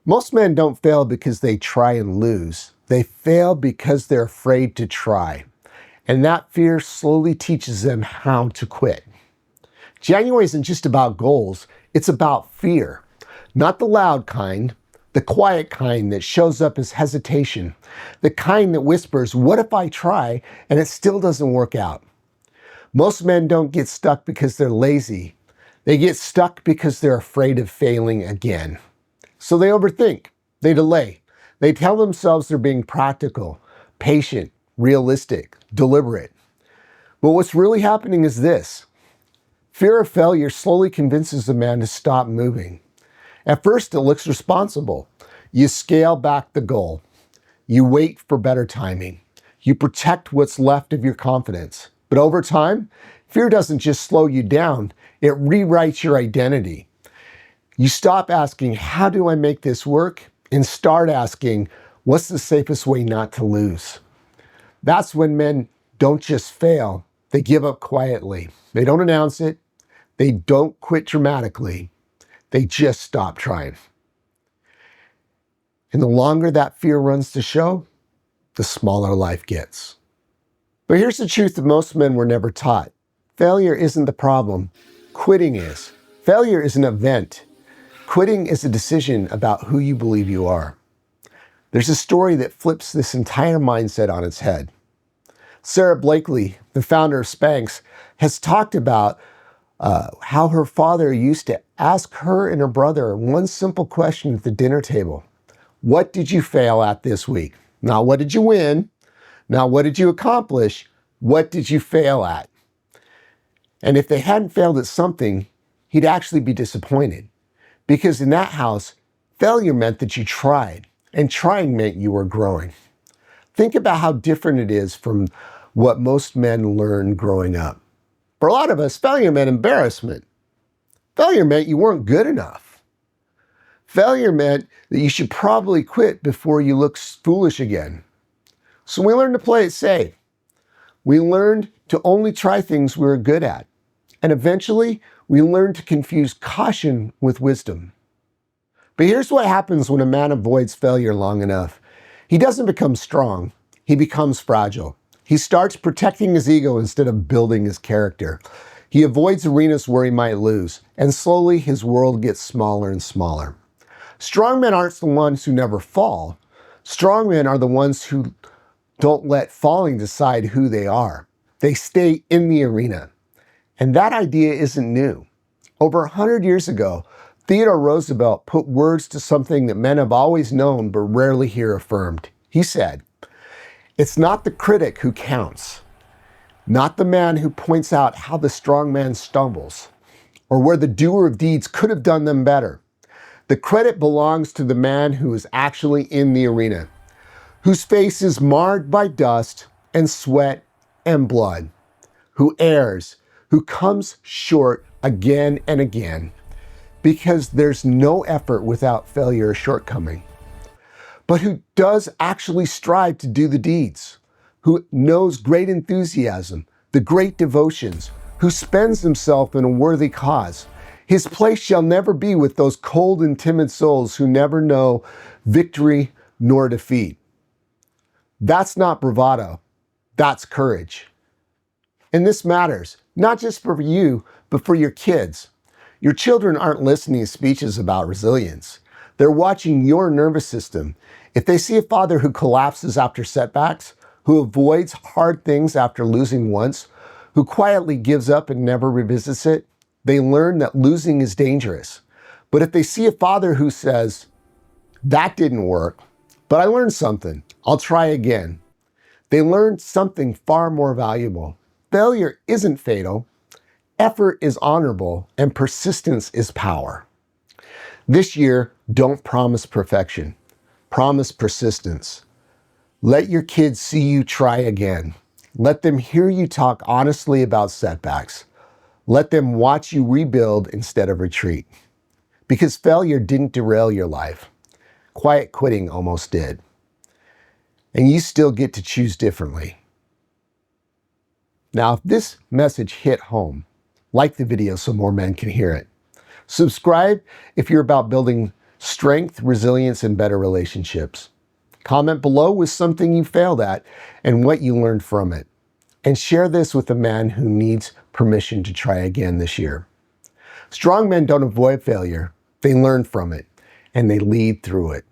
Most men don't fail because they try and lose. They fail because they're afraid to try. And that fear slowly teaches them how to quit. January isn't just about goals, it's about fear. Not the loud kind, the quiet kind that shows up as hesitation. The kind that whispers, "What if I try?" and it still doesn't work out. Most men don't get stuck because they're lazy. They get stuck because they're afraid of failing again. So they overthink, they delay. They tell themselves they're being practical, patient, realistic, deliberate. But what's really happening is this. Fear of failure slowly convinces a man to stop moving. At first, it looks responsible. You scale back the goal. You wait for better timing. You protect what's left of your confidence. But over time, fear doesn't just slow you down, it rewrites your identity. You stop asking, "How do I make this work?" and start asking, "What's the safest way not to lose?" That's when men don't just fail, they give up quietly. They don't announce it. They don't quit dramatically. They just stop trying. And the longer that fear runs to show, the smaller life gets. But here's the truth that most men were never taught. Failure isn't the problem. Quitting is. Failure is an event. Quitting is a decision about who you believe you are. There's a story that flips this entire mindset on its head. Sarah Blakely, the founder of Spanx, has talked about how her father used to ask her and her brother one simple question at the dinner table. What did you fail at this week? Not what did you win? Not what did you accomplish? What did you fail at? And if they hadn't failed at something, he'd actually be disappointed. Because in that house, failure meant that you tried, and trying meant you were growing. Think about how different it is from what most men learn growing up. For a lot of us, failure meant embarrassment. Failure meant you weren't good enough. Failure meant that you should probably quit before you look foolish again. So we learned to play it safe. We learned to only try things we were good at. And eventually, we learned to confuse caution with wisdom. But here's what happens when a man avoids failure long enough. He doesn't become strong. He becomes fragile. He starts protecting his ego instead of building his character. He avoids arenas where he might lose, and slowly his world gets smaller and smaller. Strong men aren't the ones who never fall. Strong men are the ones who don't let falling decide who they are. They stay in the arena. And that idea isn't new. Over 100 years ago, Theodore Roosevelt put words to something that men have always known but rarely hear affirmed. He said, "It's not the critic who counts, not the man who points out how the strong man stumbles, or where the doer of deeds could have done them better. The credit belongs to the man who is actually in the arena, whose face is marred by dust and sweat and blood, who errs, who comes short again and again, because there's no effort without failure or shortcoming, but who does actually strive to do the deeds, who knows great enthusiasm, the great devotions, who spends himself in a worthy cause. His place shall never be with those cold and timid souls who never know victory nor defeat." That's not bravado, that's courage. And this matters, not just for you, but for your kids. Your children aren't listening to speeches about resilience. They're watching your nervous system. If they see a father who collapses after setbacks, who avoids hard things after losing once, who quietly gives up and never revisits it, they learn that losing is dangerous. But if they see a father who says, "That didn't work, but I learned something, I'll try again," they learn something far more valuable. Failure isn't fatal, effort is honorable, and persistence is power. This year, don't promise perfection. Promise persistence. Let your kids see you try again. Let them hear you talk honestly about setbacks. Let them watch you rebuild instead of retreat. Because failure didn't derail your life. Quiet quitting almost did. And you still get to choose differently. Now, if this message hit home, like the video so more men can hear it. Subscribe if you're about building strength, resilience, and better relationships. Comment below with something you failed at and what you learned from it. And share this with a man who needs permission to try again this year. Strong men don't avoid failure. They learn from it and they lead through it.